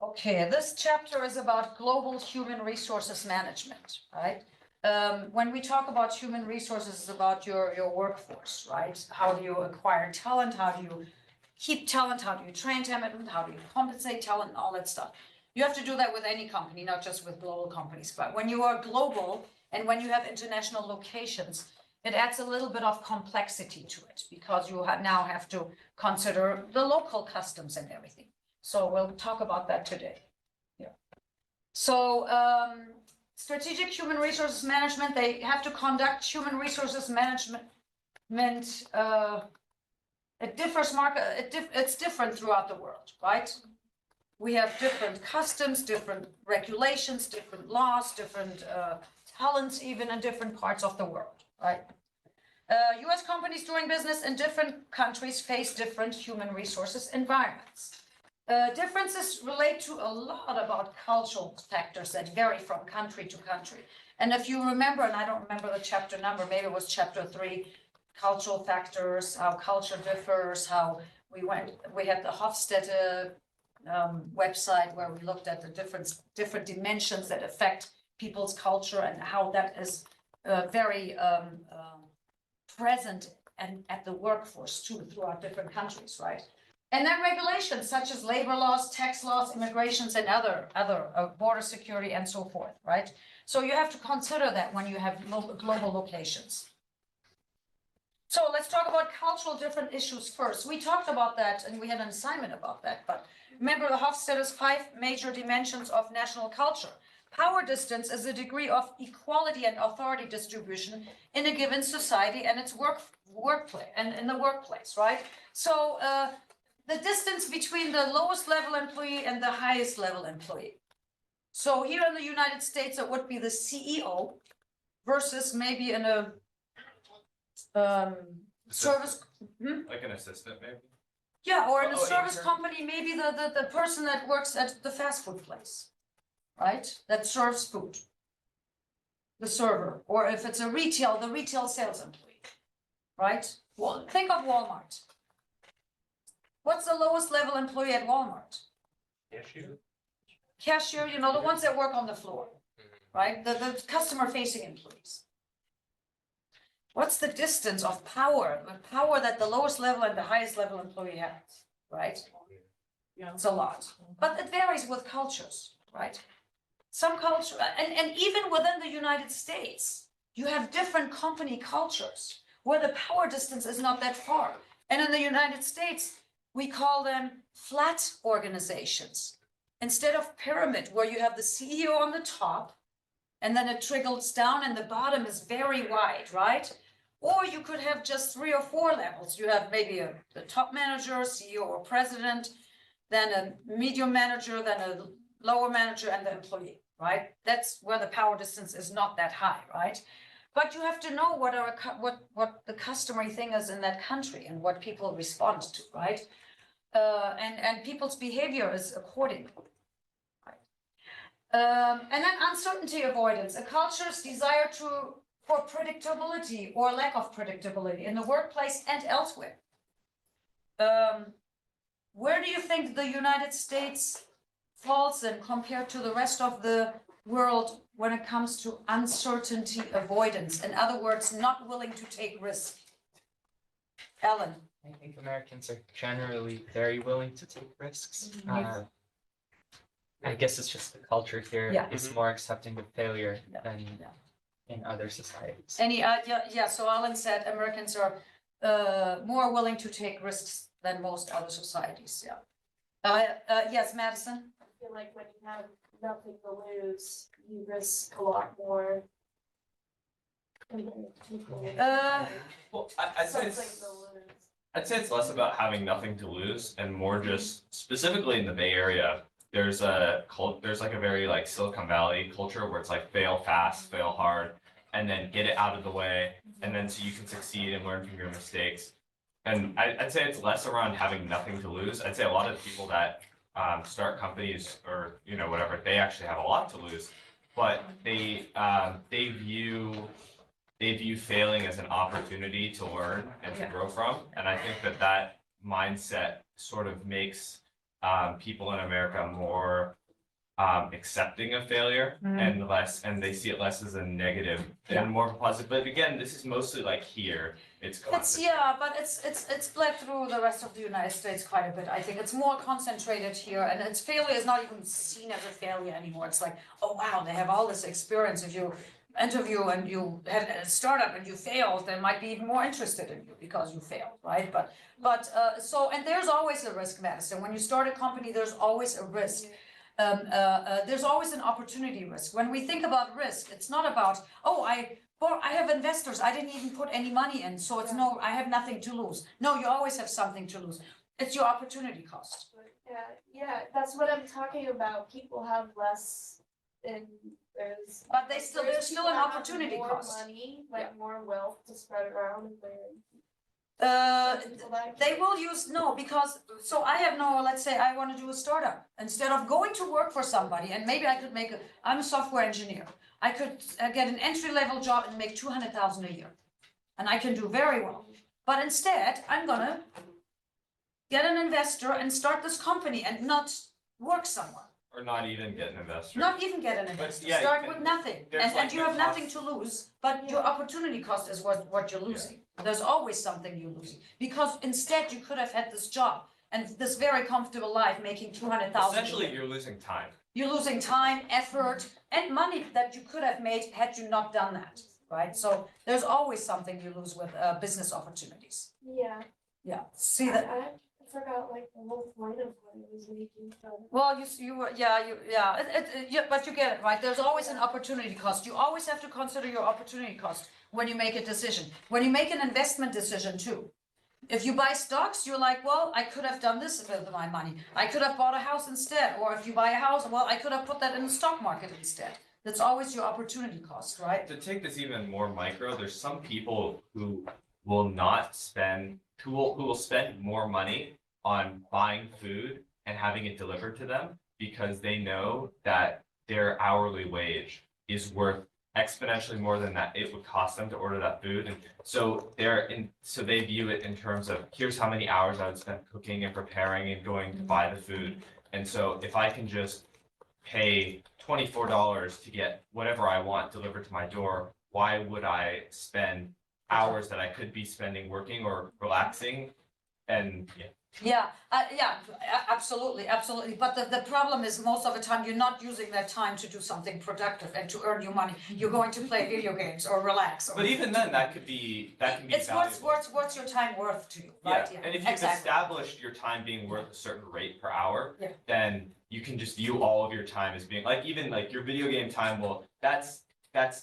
Okay, this chapter is about global human resources management, right? When we talk about human resources, it's about your workforce, right? How do you acquire talent? How do you keep talent? How do you train talent? How do you compensate talent? All that stuff. You have to do that with any company, not just with global companies. But when you are global and when you have international locations, it adds a little bit of complexity to it because you now have to consider the local customs and everything. So we'll talk about that today. Yeah. So strategic human resources management, they have to conduct human resources management. It differs, it's different throughout the world, right? We have different customs, different regulations, different laws, different talents, even in different parts of the world, right? US companies doing business in different countries face different human resources environments. Differences relate to a lot about cultural factors that vary from country to country. And if you remember, and I don't remember the chapter number, maybe it was chapter 3, cultural factors, how culture differs, how we had the Hofstede website where we looked at the different dimensions that affect people's culture and how that is very present and at the workforce too throughout different countries, right? And then regulations such as labor laws, tax laws, immigrations, and other border security and so forth, right? So you have to consider that when you have global locations. So let's talk about cultural different issues first. We talked about that and we had an assignment about that, but remember the Hofstede's 5 major dimensions of national culture. Power distance is a degree of equality and authority distribution in a given society and its workplace and in the workplace, right? So the distance between the lowest level employee and the highest level employee. So here in the United States, it would be the CEO versus maybe in a service. Like an assistant, maybe? Yeah, or in a service intern. company, maybe the person that works at the fast food place, right? That serves food. The server, or if it's the retail sales employee, right? Well, think of Walmart. What's the lowest level employee at Walmart? Cashier, you know, the ones that work on the floor, right? The customer facing employees. What's the distance of power, the power that the lowest level and the highest level employee has, right? Yeah, it's a lot, but it varies with cultures, right? Some culture, and even within the United States, you have different company cultures where the power distance is not that far. And in the United States, we call them flat organizations instead of pyramid, where you have the CEO on the top and then it trickles down and the bottom is very wide, right? Or you could have just 3 or 4 levels. You have maybe the top manager, CEO or president, then a medium manager, then a lower manager and the employee, right? That's where the power distance is not that high, right? But you have to know what the customary thing is in that country and what people respond to, right? And people's behavior is according. Right? And then uncertainty avoidance, a culture's desire for predictability or lack of predictability in the workplace and elsewhere. Where do you think the United States falls in compared to the rest of the world when it comes to uncertainty avoidance? In other words, not willing to take risk. Ellen. I think Americans are generally very willing to take risks. I guess it's just the culture here is more accepting of failure than in other societies. So Alan said Americans are more willing to take risks than most other societies. Yes, Madison. I feel like when you have nothing to lose, you risk a lot more. Well, I'd say it's less about having nothing to lose and more just specifically in the Bay Area. There's like a very like Silicon Valley culture where it's like fail fast, fail hard, and then get it out of the way, and then so you can succeed and learn from your mistakes. And I'd say it's less around having nothing to lose. I'd say a lot of people that start companies or whatever, they actually have a lot to lose, but they view failing as an opportunity to learn and to grow from. And I think that mindset sort of makes people in America more accepting of failure and they see it less as a negative Yeah. and more positive. But again, this is mostly like here. It's, yeah, but it's spread through the rest of the United States quite a bit. I think it's more concentrated here, and its failure is not even seen as a failure anymore. It's like, oh wow, they have all this experience. If you interview and you had a startup and you failed, they might be even more interested in you because you failed, right? But so, and there's always a risk, Madison. When you start a company, there's always a risk. There's always an opportunity risk. When we think about risk, it's not about, oh, I have investors, I didn't even put any money in, so it's no, I have nothing to lose. No, you always have something to lose. It's your opportunity cost. Yeah, that's what I'm talking about. People have less and there's. But there's still an people that have opportunity more cost. money, like more wealth to spread around and They will use, no, because, so I have no, let's say I want to do a startup. Instead of going to work for somebody, and maybe I could make I'm a software engineer. I could get an entry-level job and make 200,000 a year. And I can do very well. But instead, I'm gonna get an investor and start this company and not work somewhere. Or not even get an investor. Not even get an investor, yeah, start with nothing, there's and like you the have nothing cost- to lose, but your opportunity cost is what you're losing. There's always something you're losing, because instead you could have had this job and this very comfortable life making 200,000. Essentially, you're losing time. You're losing time, effort, and money that you could have made had you not done that, right? So there's always something you lose with business opportunities. Yeah, Yeah, see that. I forgot like the whole point of what it was making. Well, you were, yeah, but you get it, right? There's always an opportunity cost. You always have to consider your opportunity cost when you make a decision. When you make an investment decision too. If you buy stocks, you're like, well, I could have done this with my money. I could have bought a house instead. Or if you buy a house, well, I could have put that in the stock market instead. That's always your opportunity cost, right? To take this even more micro, there's some people who will not spend, who will spend more money on buying food and having it delivered to them because they know that their hourly wage is worth exponentially more than that it would cost them to order that food. And so so they view it in terms of, here's how many hours I would spend cooking and preparing and going to buy the food. And so if I can just pay $24 to get whatever I want delivered to my door, why would I spend hours that I could be spending working or relaxing? And absolutely. But the problem is most of the time you're not using that time to do something productive and to earn your money. You're going to play video games or relax. But even then, that can be It's valuable. what's your time worth to you, right? Yeah, and if you've established your time being worth a certain rate per hour, then you can just view all of your time as being like, even like your video game time, well, that's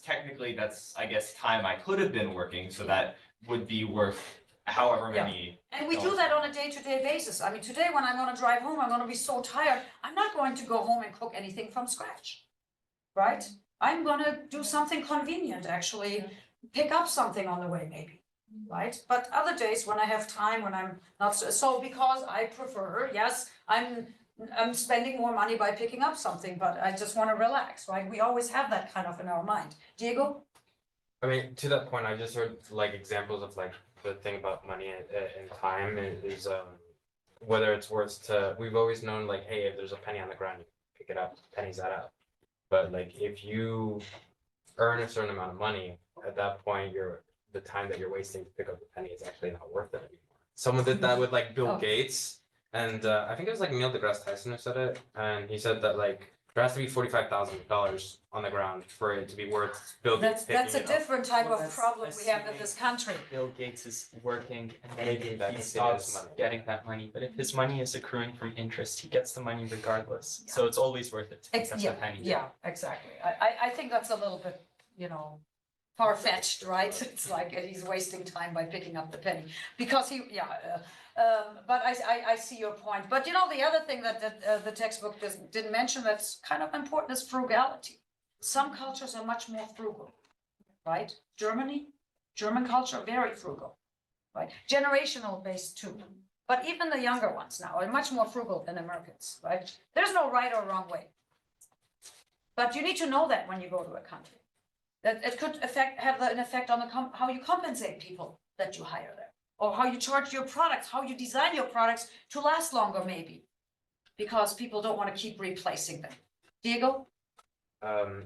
technically, I guess, time I could have been working, so that would be worth however many. And we do that on a day-to-day basis. I mean, today when I'm gonna drive home, I'm gonna be so tired, I'm not going to go home and cook anything from scratch, right? I'm gonna do something convenient, actually, pick up something on the way maybe, right? But other days when I have time, when I'm not, so because I prefer, yes, I'm spending more money by picking up something, but I just wanna relax, right? We always have that kind of in our mind. Diego? I mean, to that point, I just heard like examples of like the thing about money and time is whether it's worth to, we've always known like, hey, if there's a penny on the ground, you pick it up, pennies that up. But like if you earn a certain amount of money, at that point, the time that you're wasting to pick up the penny is actually not worth it anymore. Someone did that with like Bill Gates, and I think it was like Neil deGrasse Tyson who said it, and he said that like there has to be $45,000 on the ground for it to be worth Bill Gates. That's a different type Well, of problem we have in assuming- this country. Bill Gates is working and Maybe maybe that he is stops money. getting that money, but if his money is accruing from interest, he gets the money regardless. So it's always worth it to pick up the penny. Yeah, exactly. I think that's a little bit, far-fetched, right? It's like he's wasting time by picking up the penny because but I see your point. But the other thing that the textbook didn't mention that's kind of important is frugality. Some cultures are much more frugal, right? German culture, very frugal, right? Generational based too. But even the younger ones now are much more frugal than Americans, right? There's no right or wrong way. But you need to know that when you go to a country. That it could have an effect on how you compensate people that you hire there. Or how you charge your products, how you design your products to last longer maybe. because people don't want to keep replacing them. Diego?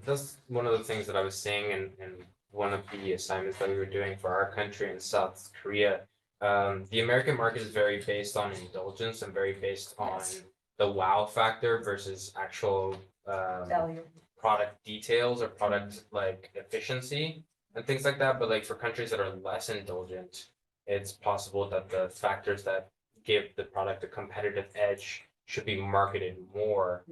That's one of the things that I was saying in one of the assignments that we were doing for our country in South Korea. The American market is very based on indulgence and very based on Yes. the wow factor versus actual Value. product details or product like efficiency and things like that. But like for countries that are less indulgent, it's possible that the factors that give the product a competitive edge should be marketed more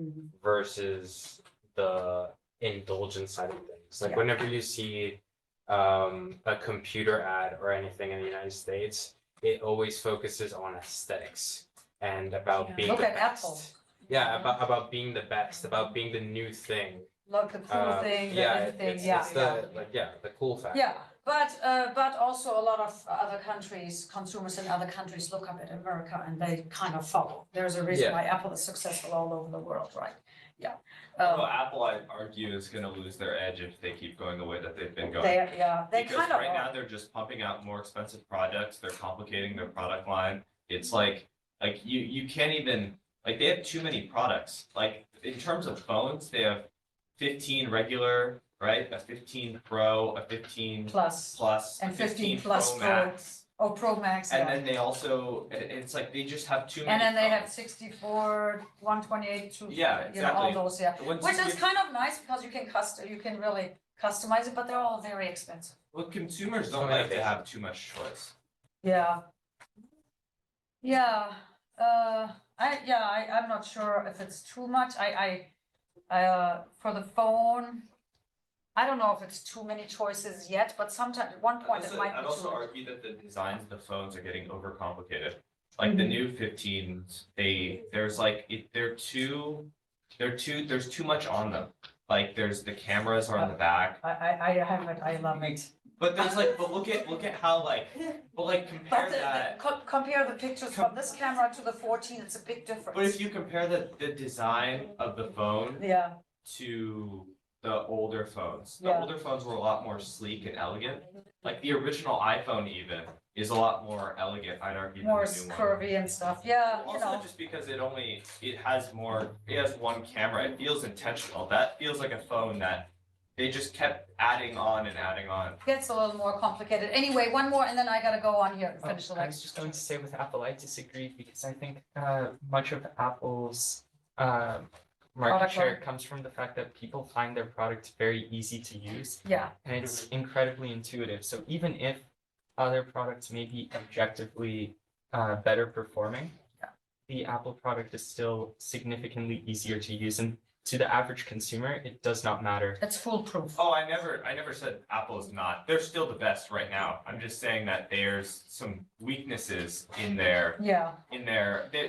versus the indulgent side of things. Like Yeah. whenever you see a computer ad or anything in the United States, it always focuses on aesthetics and about Yeah. being Look the at best. Apple. Yeah, about being the best, about being the new thing. Look, the cool thing, the Yeah, everything, it's yeah, the like the cool factor. Yeah, but also a lot of other countries, consumers in other countries look up at America and they kind of follow. There's a reason Yeah. why Apple is successful all over the world, right? Yeah. Although Apple, I'd argue, is gonna lose their edge if they keep going the way that they've been going. They Because kind of right now are. they're just pumping out more expensive products, they're complicating their product line. It's like you can't even, like they have too many products. Like in terms of phones, they have 15 regular, right? A 15 Pro, a 15 Plus, Plus, a and 15 15 Plus Pro Pro. Max. Oh, Pro Max, And yeah. then they also, it's like they just have too many. And then they have phones. 64, 128, two, Yeah, you know, all exactly. those, yeah. Once Which you is give- kind of nice because you can really customize it, but they're all very expensive. Well, consumers So don't many like to things. have too much choice. Yeah. Yeah, I'm not sure if it's too much, for the phone. I don't know if it's too many choices yet, but sometimes, at one point it might I'd be also too. argue that the designs of the phones are getting overcomplicated. Like the new 15s, there's too much on them. Like there's the cameras are on the back, I have it, I love it. but there's like, but look at how compare But that. compare the pictures from this camera to the 14, it's a big difference. But if you compare the design of the phone Yeah, to the older phones, the Yeah. older phones were a lot more sleek and elegant. Like the original iPhone even is a lot more elegant, I'd argue, than more the new one. curvy and stuff, yeah, you Also, know, just because it has one camera, it feels intentional. That feels like a phone that they just kept adding on and adding on. gets a little more complicated. Anyway, one more and then I gotta go on here and Oh, finish the I was next. just going to say with Apple, I disagree because I think much of Apple's market Product share line. comes from the fact that people find their product very easy to use Yeah, and it's incredibly intuitive. So even if other products may be objectively better performing, Yeah. the Apple product is still significantly easier to use, and to the average consumer, it does not matter. it's foolproof. Oh, I never said Apple is not. They're still the best right now. I'm just saying that there's some weaknesses in their Yeah,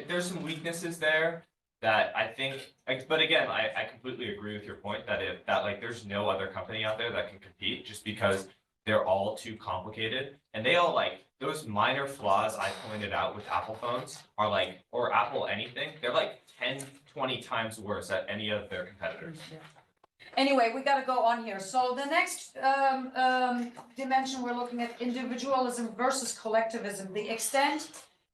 there's some weaknesses there that I think, but again, I completely agree with your point that there's no other company out there that can compete just because they're all too complicated and they all those minor flaws I pointed out with Apple phones are or Apple anything, they're 10, 20 times worse at any of their competitors. anyway, we gotta go on here. So the next dimension, we're looking at individualism versus collectivism, the extent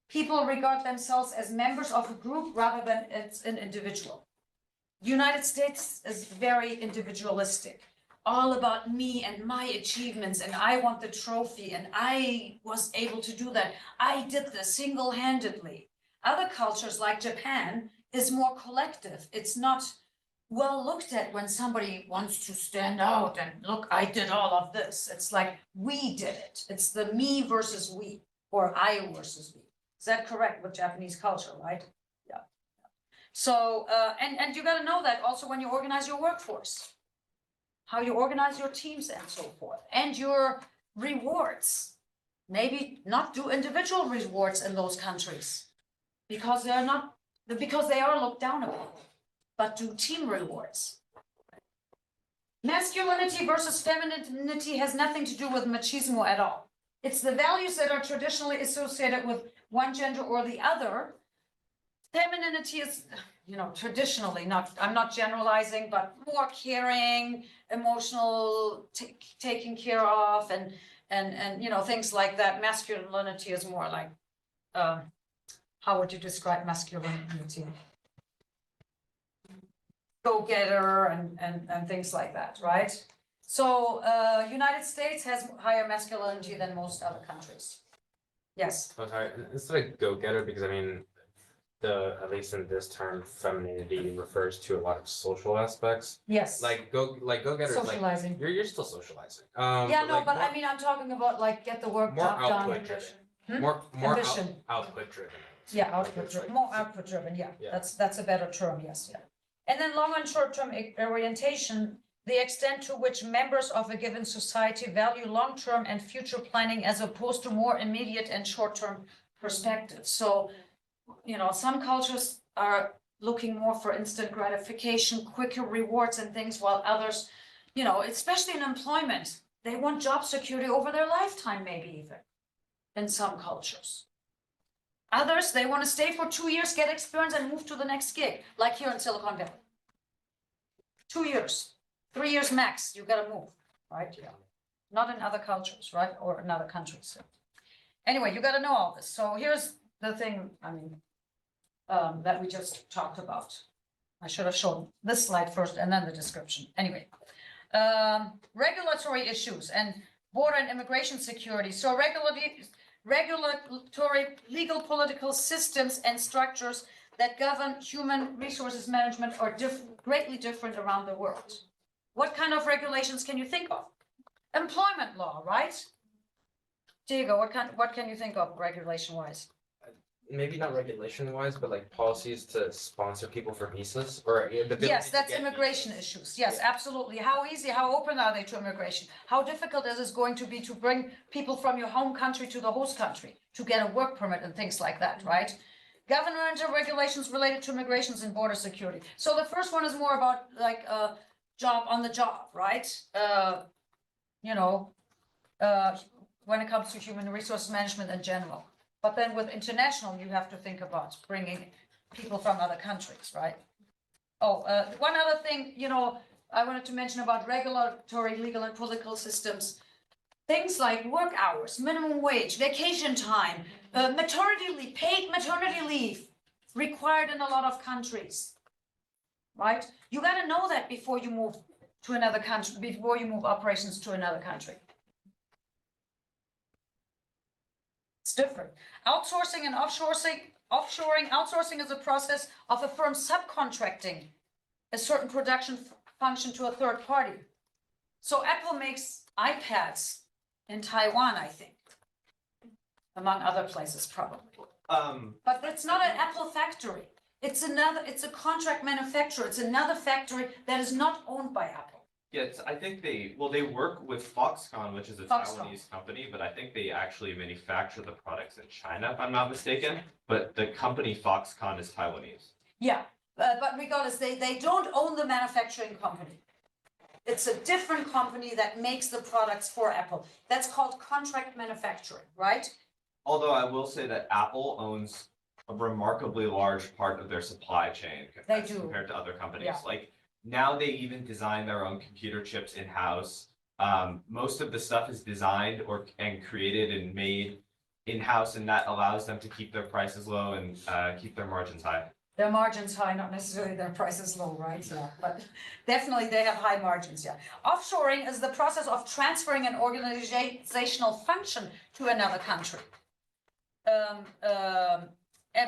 people regard themselves as members of a group rather than as an individual. United States is very individualistic, all about me and my achievements, and I want the trophy, and I was able to do that. I did this single-handedly. Other cultures like Japan is more collective. It's not well looked at when somebody wants to stand out and look, I did all of this. It's like, we did it. It's the me versus we, or I versus we. Is that correct with Japanese culture, right? Yeah. So, and you gotta know that also when you organize your workforce, how you organize your teams and so forth, and your rewards. Maybe not do individual rewards in those countries because they are looked down upon, but do team rewards. Masculinity versus femininity has nothing to do with machismo at all. It's the values that are traditionally associated with one gender or the other. Femininity is, traditionally, I'm not generalizing, but more caring, emotional, taking care of, and things like that. Masculinity is more like, how would you describe masculinity? go-getter and things like that, right? So, United States has higher masculinity than most other countries. Yes, Oh, sorry, it's like go-getter because I mean, at least in this term, femininity refers to a lot of social aspects. yes. Go-getter is like, Socializing. you're still socializing. Yeah, no, like but I more- mean, I'm talking about like get the work more job done. output driven. Hmm? More Ambition. output driven. Yeah, Like, output it's driven, like- more output driven, yeah, Yeah. that's a better term, yes, yeah. And then long and short-term orientation, the extent to which members of a given society value long-term and future planning as opposed to more immediate and short-term perspectives. So, you know, some cultures are looking more for instant gratification, quicker rewards and things, while others, you know, especially in employment, they want job security over their lifetime, maybe even, in some cultures. Others, they want to stay for 2 years, get experience and move to the next gig, like here in Silicon Valley. 2 years, 3 years max, you gotta move, right? Yeah. Not in other cultures, right? Or in other countries. So. Anyway, you gotta know all this. So here's the thing, I mean, that we just talked about. I should have shown this slide first and then the description. Anyway, regulatory issues and border and immigration security. So regulatory, legal, political systems and structures that govern human resources management are greatly different around the world. What kind of regulations can you think of? Employment law, right? Diego, what can you think of regulation-wise? Maybe not regulation wise, but like policies to sponsor people for visas or the ability Yes, to that's get immigration visas. issues. Yes, Yeah. absolutely. How easy, how open are they to immigration? How difficult is it going to be to bring people from your home country to the host country to get a work permit and things like that, right? Governmental regulations related to immigrations and border security. So the first one is more about like job on the job, right? You know, when it comes to human resource management in general. But then with international, you have to think about bringing people from other countries, right? Oh, one other thing, you know, I wanted to mention about regulatory, legal and political systems. Things like work hours, minimum wage, vacation time, maternity leave, paid maternity leave required in a lot of countries, right? You got to know that before you move to another country, before you move operations to another country. It's different. Outsourcing and offshoring, outsourcing is a process of a firm subcontracting a certain production function to a third party. So Apple makes iPads in Taiwan, I think, among other places probably. But it's not an Apple factory. It's a contract manufacturer. It's another factory that is not owned by Apple. Yes, I think they work with Foxconn, which is a Foxconn. Taiwanese company, but I think they actually manufacture the products in China, if I'm not mistaken. But the company Foxconn is Taiwanese. Yeah, but regardless, they don't own the manufacturing company. It's a different company that makes the products for Apple. That's called contract manufacturing, right? Although I will say that Apple owns a remarkably large part of their supply chain They as do. compared to other companies. Yeah. Like now they even design their own computer chips in-house. Most of the stuff is designed and created and made in-house, and that allows them to keep their prices low and keep their margins high. Their margins high, not necessarily their prices low, right? Yeah, but definitely they have high margins, yeah. Offshoring is the process of transferring an organizational function to another country.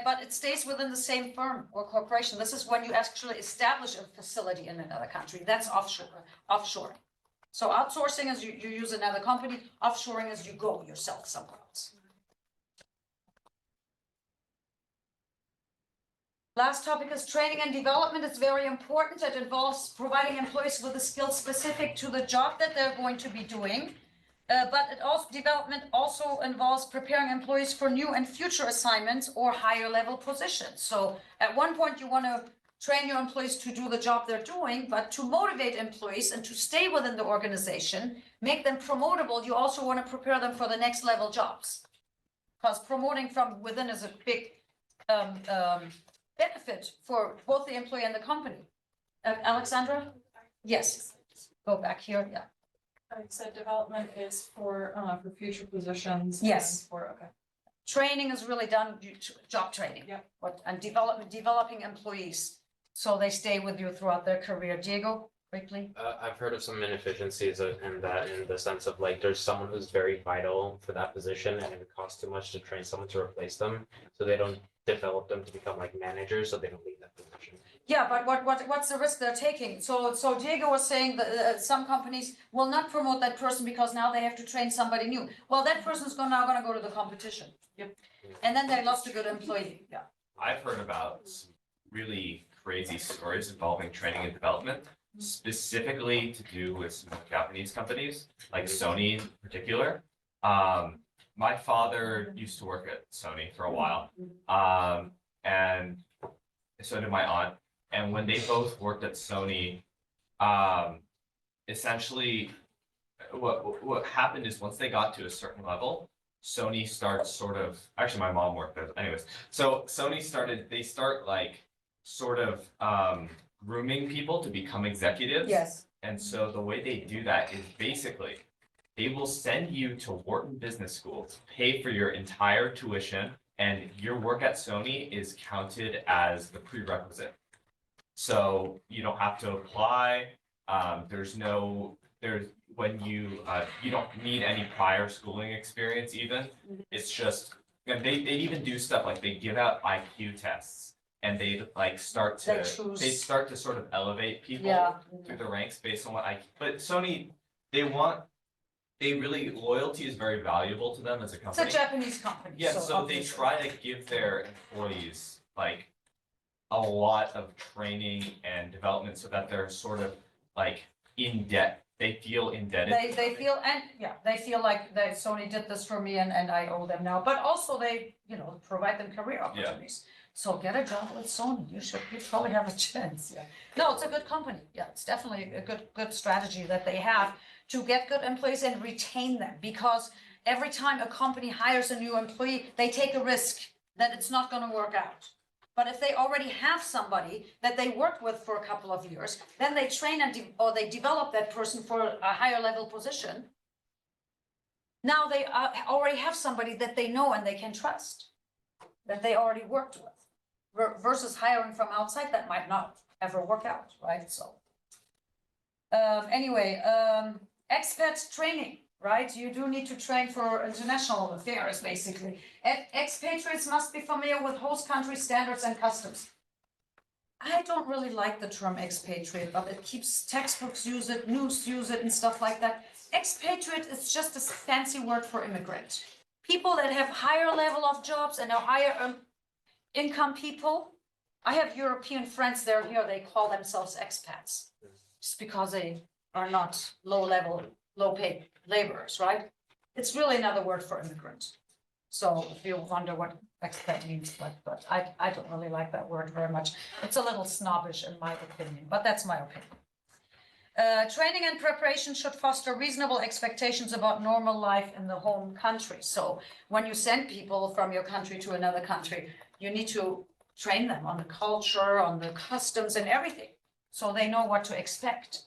But it stays within the same firm or corporation. This is when you actually establish a facility in another country. That's offshoring. So outsourcing is you use another company, offshoring is you go yourself somewhere else. Last topic is training and development. It's very important. It involves providing employees with the skills specific to the job that they're going to be doing. But development also involves preparing employees for new and future assignments or higher level positions. So at one point you want to train your employees to do the job they're doing, but to motivate employees and to stay within the organization, make them promotable, you also want to prepare them for the next level jobs. Because promoting from within is a big benefit for both the employee and the company. Alexandra? Yes. Go back here, yeah. I said development is for future positions. Yes. Okay. Training is really done, job training. Yep. And developing employees so they stay with you throughout their career. Diego, quickly? I've heard of some inefficiencies in that, in the sense of like, there's someone who's very vital for that position and it costs too much to train someone to replace them. So they don't develop them to become like managers, so they don't leave that position. Yeah, but what's the risk they're taking? So Diego was saying that some companies will not promote that person because now they have to train somebody new. Well, that person's now gonna go to the competition. Yep. And then they lost a good employee, yeah. I've heard about some really crazy stories involving training and development, specifically to do with some Japanese companies, like Sony in particular. My father used to work at Sony for a while, and so did my aunt. And when they both worked at Sony, essentially, what happened is once they got to a certain level, Sony starts sort of, actually my mom worked there, anyways. So Sony they start like sort of grooming people to become executives. Yes. And so the way they do that is basically, they will send you to Wharton Business School to pay for your entire tuition, and your work at Sony is counted as the prerequisite. So you don't have to apply, when you don't need any prior schooling experience even. It's just, and they even do stuff like they give out IQ tests and they like start to sort of elevate people through the ranks based on what but Sony, loyalty is very valuable to them as a company. It's a Japanese company. Yeah, so they try to give their employees like a lot of training and development so that they're sort of like in debt. They feel indebted. They feel, and they feel like that Sony did this for me and I owe them now, but also they, provide them career opportunities. So get a job with Sony, you probably have a chance, yeah. No, it's a good company, yeah, it's definitely a good strategy that they have to get good employees and retain them, because every time a company hires a new employee, they take a risk that it's not gonna work out. But if they already have somebody that they worked with for a couple of years, then they train or they develop that person for a higher level position. Now they already have somebody that they know and they can trust, that they already worked with, versus hiring from outside that might not ever work out, right? So anyway, expat training. Right, you do need to train for international affairs, basically. Expatriates must be familiar with host country standards and customs. I don't really like the term expatriate, but it keeps textbooks use it, news use it and stuff like that. Expatriate is just a fancy word for immigrant. People that have higher level of jobs and are higher income people. I have European friends here, they call themselves expats, just because they are not low paid laborers, right? It's really another word for immigrant. So if you wonder what expat means, but I don't really like that word very much. It's a little snobbish in my opinion, but that's my opinion. Training and preparation should foster reasonable expectations about normal life in the home country. So when you send people from your country to another country, you need to train them on the culture, on the customs and everything, so they know what to expect.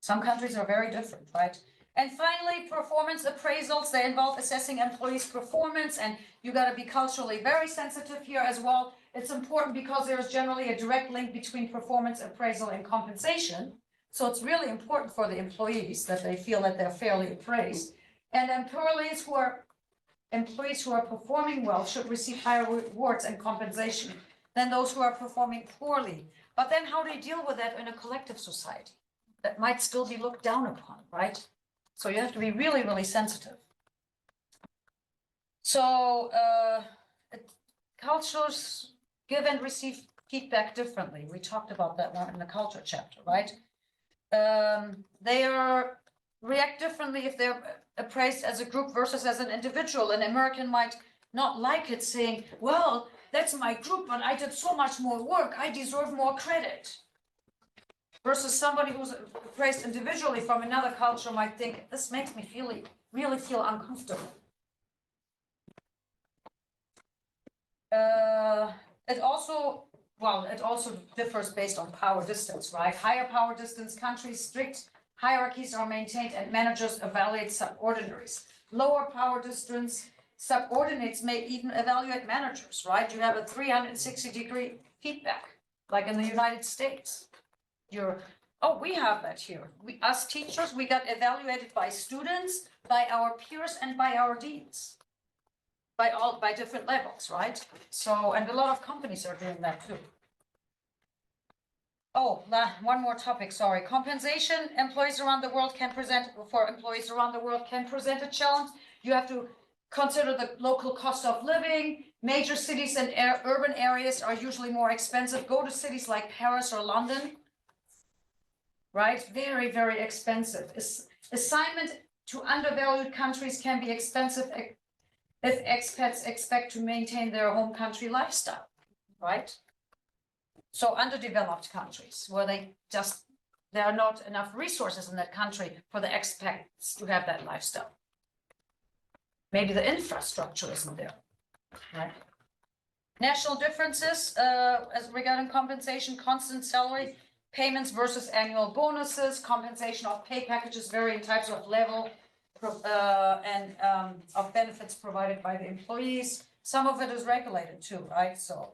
Some countries are very different, right? And finally, performance appraisals, they involve assessing employees' performance, and you gotta be culturally very sensitive here as well. It's important because there's generally a direct link between performance appraisal and compensation. So it's really important for the employees that they feel that they're fairly appraised. And employees who are performing well should receive higher rewards and compensation than those who are performing poorly. But then how do you deal with that in a collective society that might still be looked down upon, right? So you have to be really, really sensitive. So cultures give and receive feedback differently. We talked about that one in the culture chapter, right? They react differently if they're appraised as a group versus as an individual. An American might not like it, saying, well, that's my group, but I did so much more work, I deserve more credit. Versus somebody who's appraised individually from another culture might think, this makes me really feel uncomfortable. It also differs based on power distance, right? Higher power distance countries, strict hierarchies are maintained and managers evaluate subordinaries. Lower power distance subordinates may even evaluate managers, right? You have a 360-degree feedback, like in the United States. We have that here. Us teachers, we got evaluated by students, by our peers, and by our deans. By different levels, right? So, and a lot of companies are doing that too. Oh, one more topic, sorry. Compensation, employees around the world can present a challenge. You have to consider the local cost of living. Major cities and urban areas are usually more expensive. Go to cities like Paris or London. Right? Very, very expensive. Assignment to undervalued countries can be expensive if expats expect to maintain their home country lifestyle, right? So underdeveloped countries where there are not enough resources in that country for the expats to have that lifestyle. Maybe the infrastructure isn't there, right? National differences as regarding compensation, constant salary payments versus annual bonuses, compensation of pay packages, varying types of level and of benefits provided by the employees. Some of it is regulated too, right? So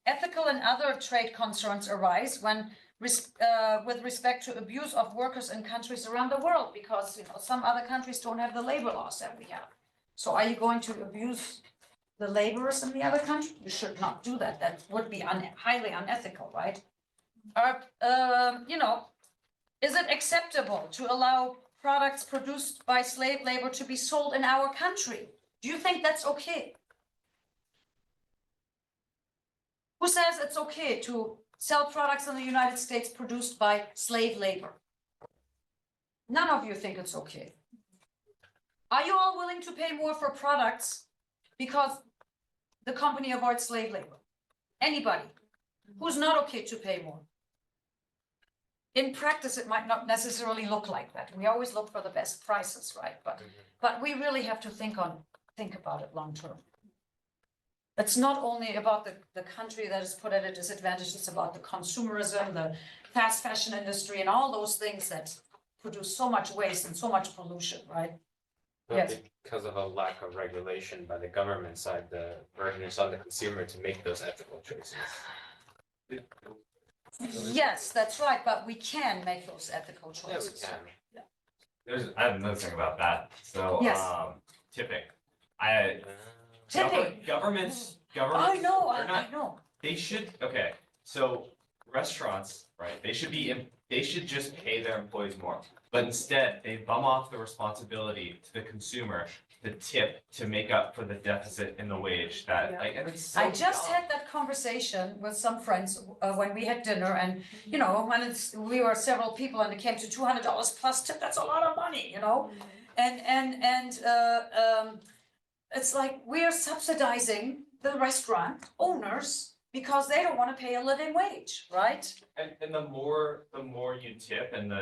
ethical and other trade concerns arise when with respect to abuse of workers in countries around the world, because some other countries don't have the labor laws that we have. So are you going to abuse the laborers in the other country? You should not do that. That would be highly unethical, right? Is it acceptable to allow products produced by slave labor to be sold in our country? Do you think that's okay? Who says it's okay to sell products in the United States produced by slave labor? None of you think it's okay. Are you all willing to pay more for products because the company avoids slave labor? Anybody who's not okay to pay more? In practice, it might not necessarily look like that. We always look for the best prices, right? But we really have to think about it long term. It's not only about the country that is put at a disadvantage, it's about the consumerism, the fast fashion industry, and all those things that produce so much waste and so much pollution, right? But Yes. because of a lack of regulation by the government side, the burden is on the consumer to make those ethical choices. Yes, that's right, but we can make those ethical Yeah, we choices. can. I have another thing about that. So, Yes. tipping. Tipping. Governments, I know, they're not- I know. they should, okay, so restaurants, right, they should just pay their employees more. But instead, they bum off the responsibility to the consumer to tip to make up for the deficit in the wage that, Yeah. like, and it's so I just dumb. had that conversation with some friends when we had dinner, and when we were several people and it came to $200 plus tip, that's a lot of money, and it's like we are subsidizing the restaurant owners because they don't want to pay a living wage, right? And the more you tip and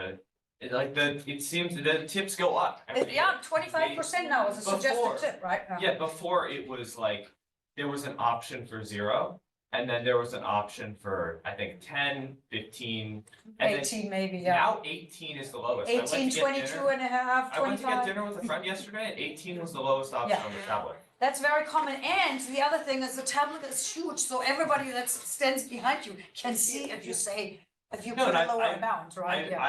it seems the tips go up. every year. Yeah, 25% now is a Before. suggested tip, right? Yeah, before it was like, there was an option for 0, and then there was an option for, I think, 10, 15, and then 18 maybe, yeah. now 18 is the lowest. I went to 18, get 22 dinner- and a half, I went to get 25. dinner with a friend yesterday, and 18 was the lowest option on the tablet. That's very common, and the other thing is the tablet is huge, so everybody that stands behind you can see if you No, put and a lower I've- amount, right? Yeah.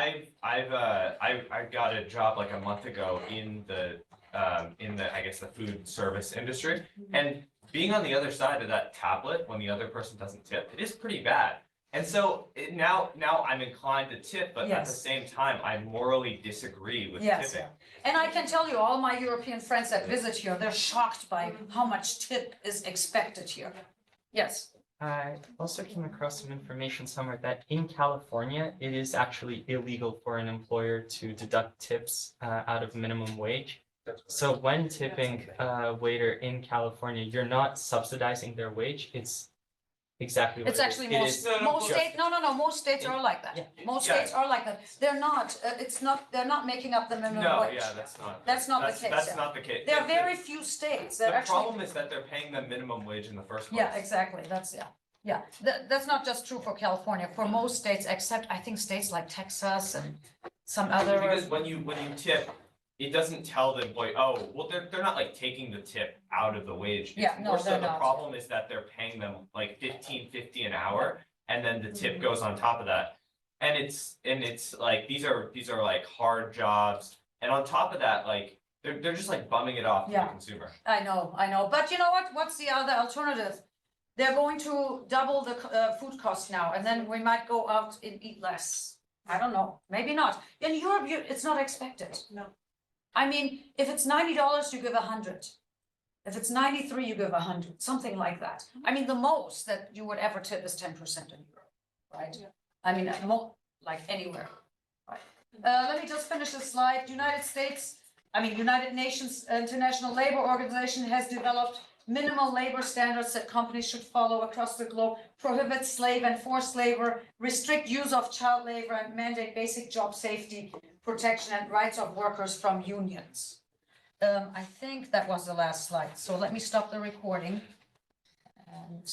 I got a job like a month ago in the I guess the food service industry, and being on the other side of that tablet when the other person doesn't tip, it is pretty bad. And so now I'm inclined to tip, but at the Yes. same time, I morally disagree with Yes, tipping. and I can tell you, all my European friends that visit here, they're shocked by how much tip is expected here. Yes, I also came across some information somewhere that in California, it is actually illegal for an employer to deduct tips out of minimum wage. So when tipping a waiter in California, you're not subsidizing their wage, it's exactly what it's it is. actually It most is No, states, no, most states are like that. Yeah. Most Yeah. states are like that. They're not, they're not making up the minimum No, wage. yeah, that's not. That's not the case, That's yeah. not the case. There are very few states that The actually. problem is that they're paying them minimum wage in the first place. Yeah, exactly, that's not just true for California, for most states, except I think states like Texas and some other. Because when you tip, it doesn't tell the employee, oh, well, they're not like taking the tip out of the wage. It's Yeah, no, more so they're the not. problem is that they're paying them like $15.50 an hour, and then the tip Mhm. goes on top of that. And it's like, these are like hard jobs, and on top of that, like, they're just like bumming it off to the Yeah. consumer. I know, but you know what, what's the other alternative? They're going to double the food cost now, and then we might go out and eat less. I don't know, maybe not. In Europe, it's not expected. No. I mean, if it's $90, you give 100. If it's 93, you give 100, something like that. I mean, the most that you would ever tip is 10% in Europe, right? Yeah. I mean, more like anywhere, right? Let me just finish this slide. United Nations International Labor Organization has developed minimal labor standards that companies should follow across the globe, prohibit slave and forced labor, restrict use of child labor, and mandate basic job safety, protection, and rights of workers from unions. I think that was the last slide, so let me stop the recording. And